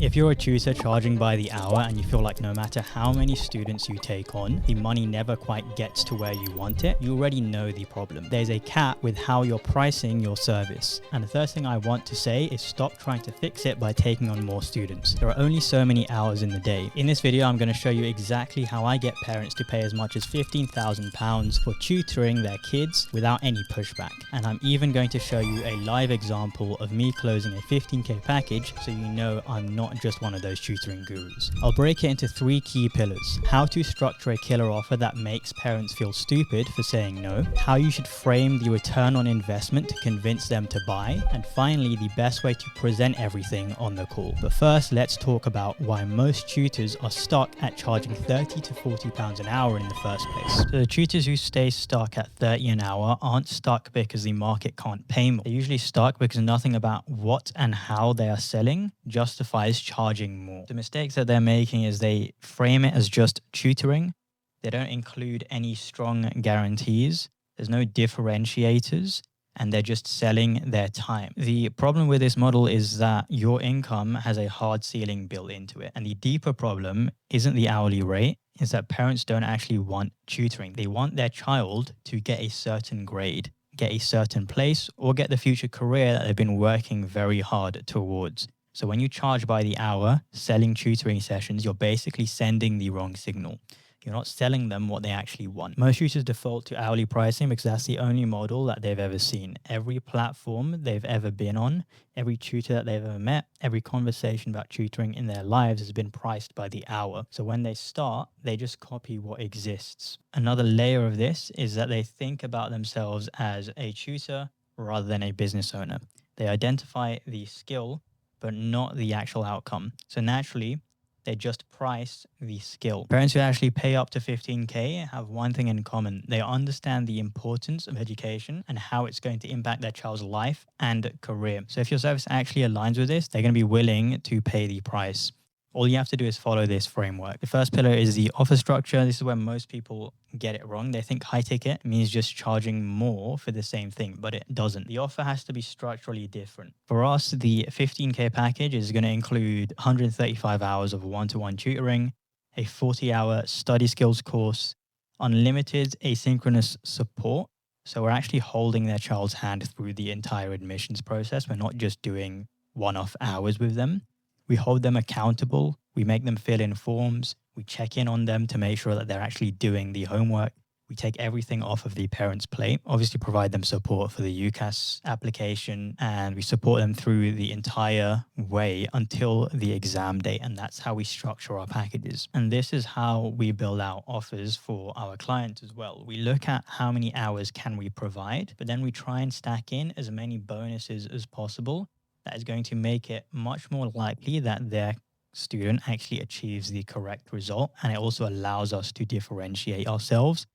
If you're a tutor charging by the hour and you feel like no matter how many students you take on, the money never quite gets to where you want it, you already know the problem. There's a cap with how you're pricing your service. And the first thing I want to say is stop trying to fix it by taking on more students. There are only so many hours in the day. In this video, I'm going to show you exactly how I get parents to pay as much as £15,000 for tutoring their kids without any pushback. And I'm even going to show you a live example of me closing a 15k package so you know I'm not just one of those tutoring gurus. I'll break it into 3 key pillars: how to structure a killer offer that makes parents feel stupid for saying no, how you should frame the return on investment to convince them to buy, and finally the best way to present everything on the call. But first, let's talk about why most tutors are stuck at charging £30 to £40 an hour in the first place. So the tutors who stay stuck at 30 an hour aren't stuck because the market can't pay more. They're usually stuck because nothing about what and how they are selling justifies charging more. The mistakes that they're making is they frame it as just tutoring. They don't include any strong guarantees. There's no differentiators, and they're just selling their time. The problem with this model is that your income has a hard ceiling built into it. And the deeper problem isn't the hourly rate, is that parents don't actually want tutoring. They want their child to get a certain grade, get a certain place, or get the future career that they've been working very hard towards. So when you charge by the hour, selling tutoring sessions, you're basically sending the wrong signal. You're not selling them what they actually want. Most tutors default to hourly pricing because that's the only model that they've ever seen. Every platform they've ever been on, every tutor that they've ever met, every conversation about tutoring in their lives has been priced by the hour. So when they start, they just copy what exists. Another layer of this is that they think about themselves as a tutor rather than a business owner. They identify the skill, but not the actual outcome. So naturally, they just price the skill. Parents who actually pay up to 15k have one thing in common. They understand the importance of education and how it's going to impact their child's life and career. So if your service actually aligns with this, they're going to be willing to pay the price. All you have to do is follow this framework. The first pillar is the offer structure. This is where most people get it wrong. They think high ticket means just charging more for the same thing, but it doesn't. The offer has to be structurally different. For us, the 15k package is going to include 135 hours of one-to-one tutoring, a 40-hour study skills course, unlimited asynchronous support. So we're actually holding their child's hand through the entire admissions process. We're not just doing one-off hours with them. We hold them accountable. We make them fill in forms. We check in on them to make sure that they're actually doing the homework. We take everything off of the parents' plate, obviously provide them support for the UCAS application, and we support them through the entire way until the exam date. And that's how we structure our packages. And this is how we build out offers for our clients as well. We look at how many hours can we provide, but then we try and stack in as many bonuses as possible. That is going to make it much more likely that their student actually achieves the correct result. And it also allows us to differentiate ourselves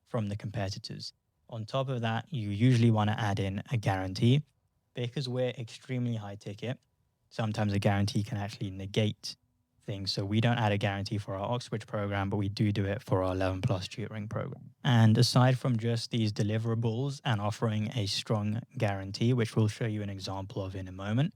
from the competitors. On top of that, you usually want to add in a guarantee. Because we're extremely high ticket, sometimes a guarantee can actually negate things. So we don't add a guarantee for our Oxbridge program, but we do it for our 11 plus tutoring program. And aside from just these deliverables and offering a strong guarantee, which we'll show you an example of in a moment,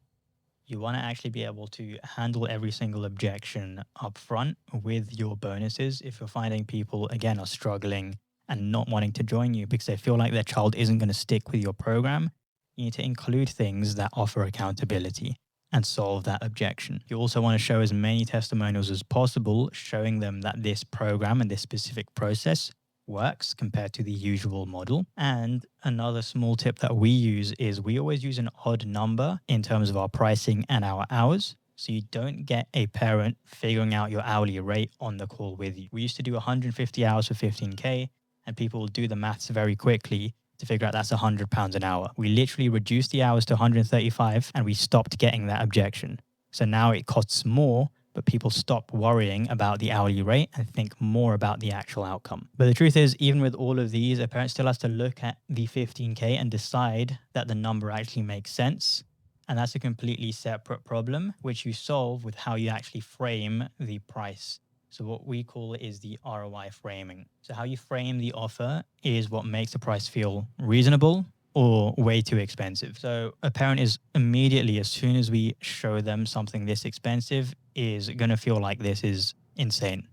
you want to actually be able to handle every single objection up front with your bonuses. If you're finding people, again, are struggling and not wanting to join you because they feel like their child isn't going to stick with your program, you need to include things that offer accountability and solve that objection. You also want to show as many testimonials as possible, showing them that this program and this specific process works compared to the usual model. And another small tip that we use is we always use an odd number in terms of our pricing and our hours. So you don't get a parent figuring out your hourly rate on the call with you. We used to do 150 hours for 15k, and people will do the maths very quickly to figure out that's £100 an hour. We literally reduced the hours to 135 and we stopped getting that objection. So now it costs more, but people stop worrying about the hourly rate and think more about the actual outcome. But the truth is, even with all of these, a parent still has to look at the 15k and decide that the number actually makes sense. And that's a completely separate problem, which you solve with how you actually frame the price. So what we call is the ROI framing. So how you frame the offer is what makes the price feel reasonable or way too expensive. So a parent is immediately, as soon as we show them something this expensive, is going to feel like this is insane,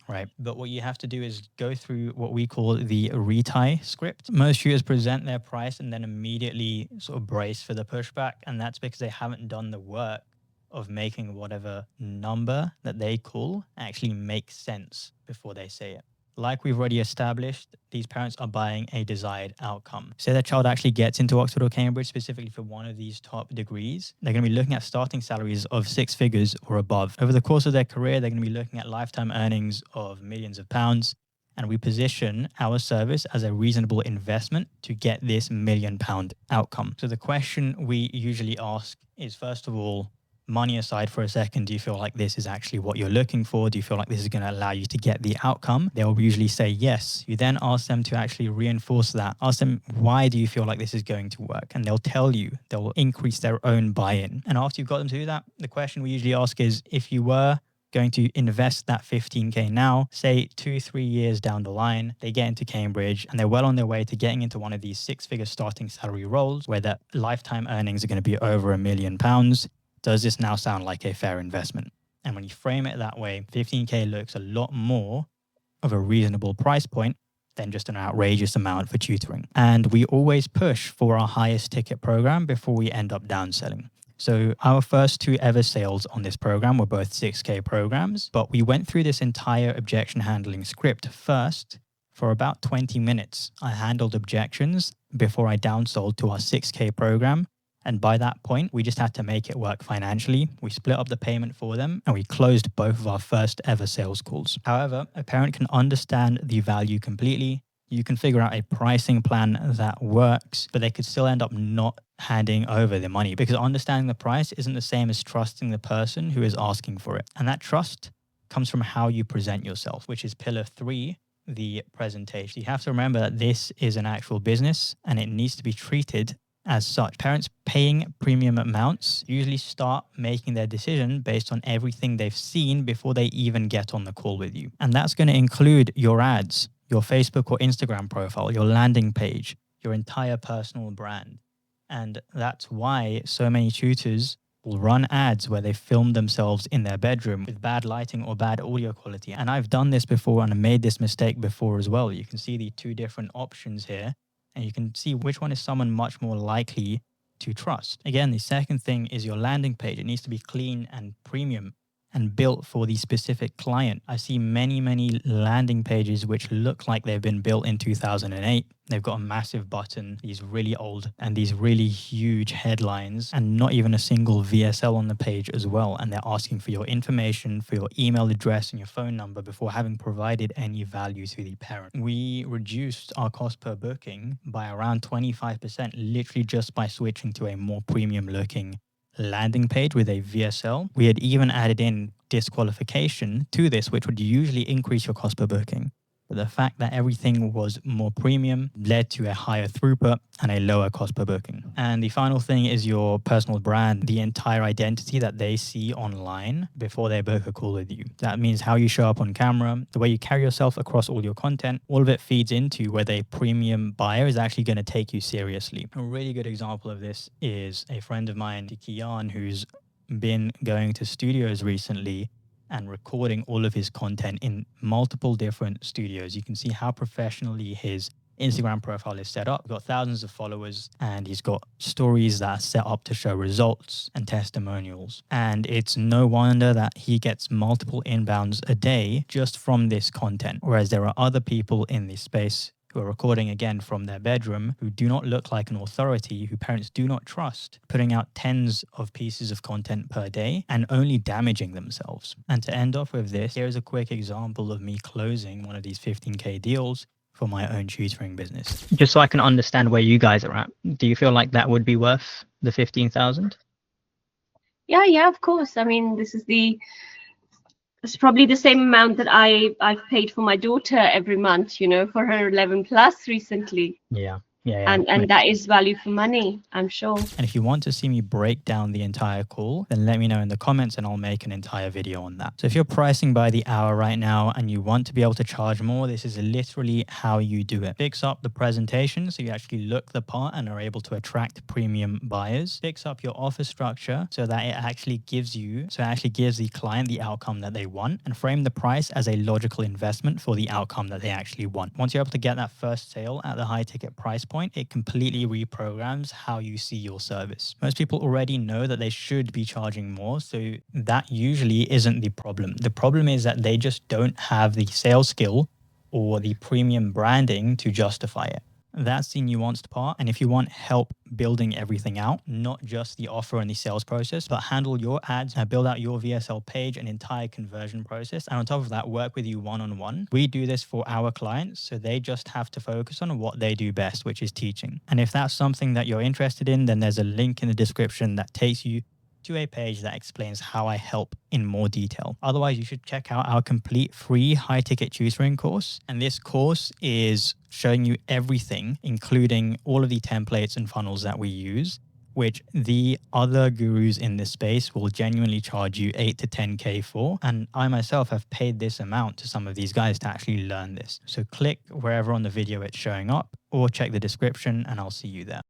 right? But what you have to do is go through what we call the retie script. Most tutors present their price and then immediately sort of brace for the pushback. And that's because they haven't done the work of making whatever number that they call actually make sense before they say it. Like we've already established, these parents are buying a desired outcome. Say their child actually gets into Oxford or Cambridge specifically for one of these top degrees, they're going to be looking at starting salaries of 6 figures or above. Over the course of their career, they're going to be looking at lifetime earnings of millions of pounds. And we position our service as a reasonable investment to get this £1 million outcome. So the question we usually ask is, first of all, money aside for a second, do you feel like this is actually what you're looking for? Do you feel like this is going to allow you to get the outcome? They'll usually say yes. You then ask them to actually reinforce that. Ask them, why do you feel like this is going to work? And they'll tell you, they'll increase their own buy-in. And after you've got them to do that, the question we usually ask is, if you were going to invest that 15K now, say 2-3 years down the line, they get into Cambridge and they're well on their way to getting into one of these 6-figure starting salary roles where their lifetime earnings are going to be over £1 million. Does this now sound like a fair investment? And when you frame it that way, 15K looks a lot more of a reasonable price point than just an outrageous amount for tutoring. And we always push for our highest ticket program before we end up downselling. So our first 2 ever sales on this program were both 6K programs, but we went through this entire objection handling script first. For about 20 minutes, I handled objections before I downsold to our 6K program. And by that point, we just had to make it work financially. We split up the payment for them and we closed both of our first ever sales calls. However, a parent can understand the value completely. You can figure out a pricing plan that works, but they could still end up not handing over the money because understanding the price isn't the same as trusting the person who is asking for it. And that trust comes from how you present yourself, which is pillar 3, the presentation. You have to remember that this is an actual business and it needs to be treated as such. Parents paying premium amounts usually start making their decision based on everything they've seen before they even get on the call with you. And that's going to include your ads, your Facebook or Instagram profile, your landing page, your entire personal brand. And that's why so many tutors will run ads where they film themselves in their bedroom with bad lighting or bad audio quality. And I've done this before and I made this mistake before as well. You can see the 2 different options here. And you can see which one is someone much more likely to trust. Again, the second thing is your landing page. It needs to be clean and premium and built for the specific client. I see many landing pages which look like they've been built in 2008. They've got a massive button, these really old and these really huge headlines, and not even a single VSL on the page as well. And they're asking for your information, for your email address and your phone number before having provided any value to the parent. We reduced our cost per booking by around 25%, literally just by switching to a more premium looking landing page with a VSL. We had even added in disqualification to this, which would usually increase your cost per booking. But the fact that everything was more premium led to a higher throughput and a lower cost per booking. And the final thing is your personal brand, the entire identity that they see online before they book a call with you. That means how you show up on camera, the way you carry yourself across all your content, all of it feeds into whether a premium buyer is actually going to take you seriously. A really good example of this is a friend of mine, Kian, who's been going to studios recently and recording all of his content in multiple different studios. You can see how professionally his Instagram profile is set up. He's got thousands of followers and he's got stories that are set up to show results and testimonials. And it's no wonder that he gets multiple inbounds a day just from this content. Whereas there are other people in this space who are recording again from their bedroom, who do not look like an authority, who parents do not trust, putting out tens of pieces of content per day and only damaging themselves. And to end off with this, here's a quick example of me closing one of these 15K deals for my own tutoring business. Just so I can understand where you guys are at, do you feel like that would be worth the 15,000? Yeah, of course. I mean, it's probably the same amount that I've paid for my daughter every month, for her 11 plus recently. Yeah. And that is value for money, I'm sure. And if you want to see me break down the entire call, then let me know in the comments and I'll make an entire video on that. So if you're pricing by the hour right now and you want to be able to charge more, this is literally how you do it. Fix up the presentation so you actually look the part and are able to attract premium buyers. Fix up your offer structure so that it actually gives the client the outcome that they want, and frame the price as a logical investment for the outcome that they actually want. Once you're able to get that first sale at the high ticket price point, it completely reprograms how you see your service. Most people already know that they should be charging more, so that usually isn't the problem. The problem is that they just don't have the sales skill or the premium branding to justify it. That's the nuanced part. And if you want help building everything out, not just the offer and the sales process, but handle your ads, build out your VSL page, an entire conversion process, and on top of that, work with you one-on-one. We do this for our clients, so they just have to focus on what they do best, which is teaching. And if that's something that you're interested in, then there's a link in the description that takes you to a page that explains how I help in more detail. Otherwise, you should check out our complete free high-ticket tutoring course. And this course is showing you everything, including all of the templates and funnels that we use, which the other gurus in this space will genuinely charge you 8 to 10K for. And I myself have paid this amount to some of these guys to actually learn this. So click wherever on the video it's showing up or check the description and I'll see you there.